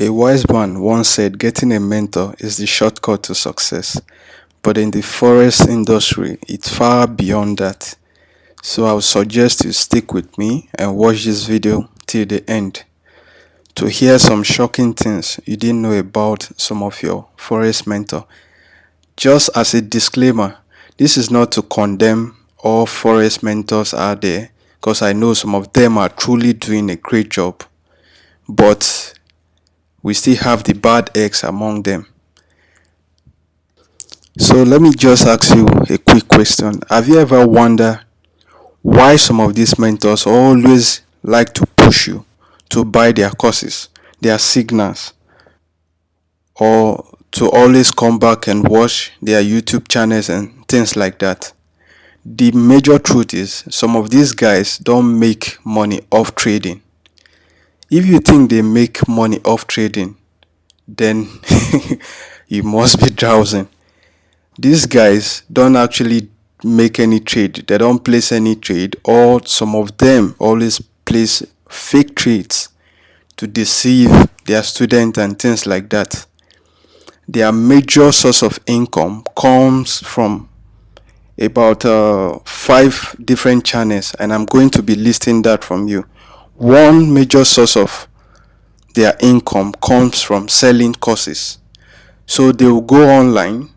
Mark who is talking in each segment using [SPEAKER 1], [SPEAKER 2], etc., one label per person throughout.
[SPEAKER 1] A wise man once said getting a mentor is the shortcut to success, but in the forex industry, it's far beyond that. So I would suggest you stick with me and watch this video till the end to hear some shocking things you didn't know about some of your forex mentor. Just as a disclaimer, this is not to condemn all forex mentors out there, because I know some of them are truly doing a great job, but we still have the bad eggs among them. So let me just ask you a quick question. Have you ever wondered why some of these mentors always like to push you to buy their courses, their signals, or to always come back and watch their YouTube channels and things like that? The major truth is some of these guys don't make money off trading. If you think they make money off trading, then you must be drowsing. These guys don't actually make any trade. They don't place any trade, or some of them always place fake trades to deceive their students and things like that. Their major source of income comes from about 5 different channels, and I'm going to be listing that from you. One major source of their income comes from selling courses. So they will go online,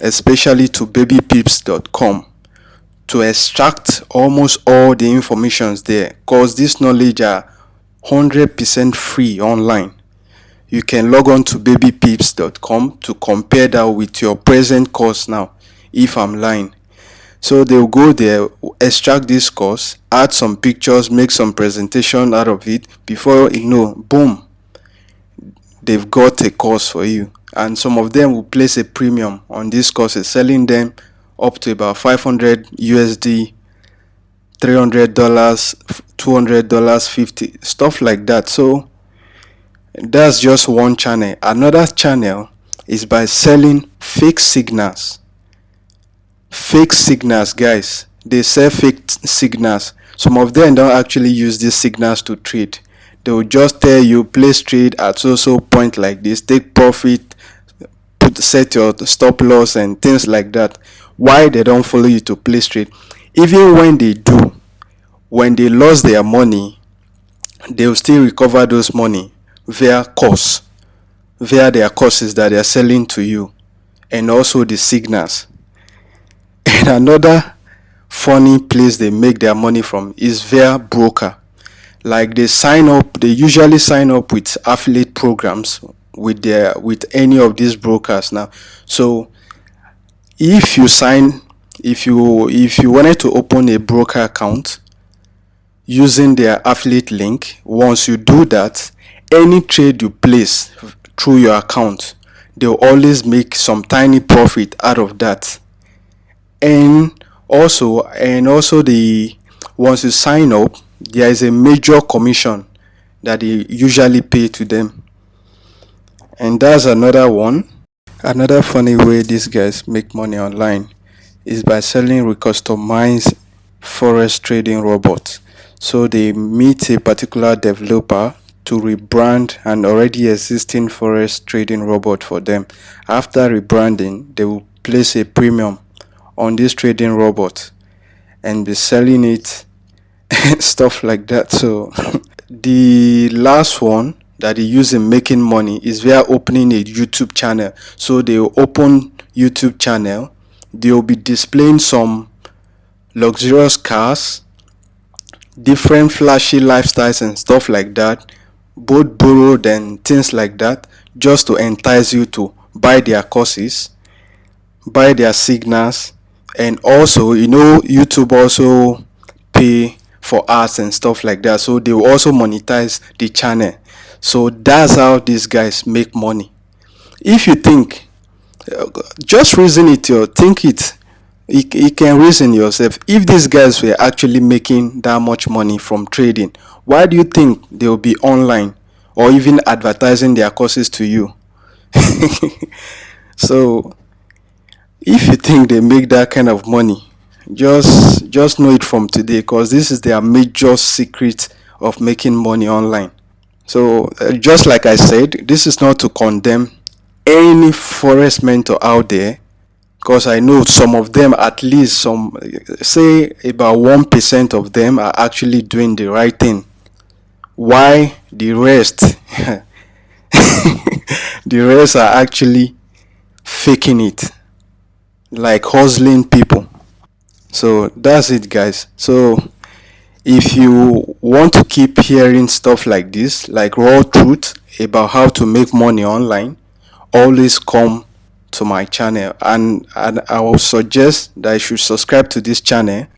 [SPEAKER 1] especially to babypips.com, to extract almost all the informations there, because this knowledge are 100% free online. You can log on to babypips.com to compare that with your present course now, if I'm lying. So they'll go there, extract this course, add some pictures, make some presentation out of it. Before you know, boom, they've got a course for you. And some of them will place a premium on these courses, selling them up to about 500 USD, $300, $200, 50, stuff like that. So that's just one channel. Another channel is by selling fake signals. Fake signals, guys. They sell fake signals. Some of them don't actually use these signals to trade. They will just tell you, place trade at so point like this, take profit, set your stop loss and things like that. Why they don't follow you to place trade? Even when they do, when they lost their money, they will still recover those money via their courses that they are selling to you, and also the signals. And another funny place they make their money from is via broker. Like they usually sign up with affiliate programs with any of these brokers now. So if you wanted to open a broker account using their affiliate link, once you do that, any trade you place through your account, they'll always make some tiny profit out of that. And also once you sign up, there is a major commission that they usually pay to them. And that's another one. Another funny way these guys make money online is by selling customized forex trading robots. So they meet a particular developer to rebrand an already existing forex trading robot for them. After rebranding, they will place a premium on this trading robot and be selling it stuff like that. So the last one that they use in making money is via opening a YouTube channel. So they will open YouTube channel, they will be displaying some luxurious cars, different flashy lifestyles and stuff like that, both borrowed and things like that, just to entice you to buy their courses, buy their signals. And also, YouTube also pay for ads and stuff like that, so they will also monetize the channel. So that's how these guys make money. If you think, just reason it, you can reason yourself. If these guys were actually making that much money from trading, why do you think they will be online or even advertising their courses to you? So if you think they make that kind of money, just know it from today, because this is their major secret of making money online. So just like I said, this is not to condemn any Forex mentor out there, because I know some of them, at least some, say about 1% of them are actually doing the right thing. Why the rest, the rest are actually faking it, like hustling people. So that's it, guys. So if you want to keep hearing stuff like this, like raw truth about how to make money online, always come to my channel, and I will suggest that you should subscribe to this channel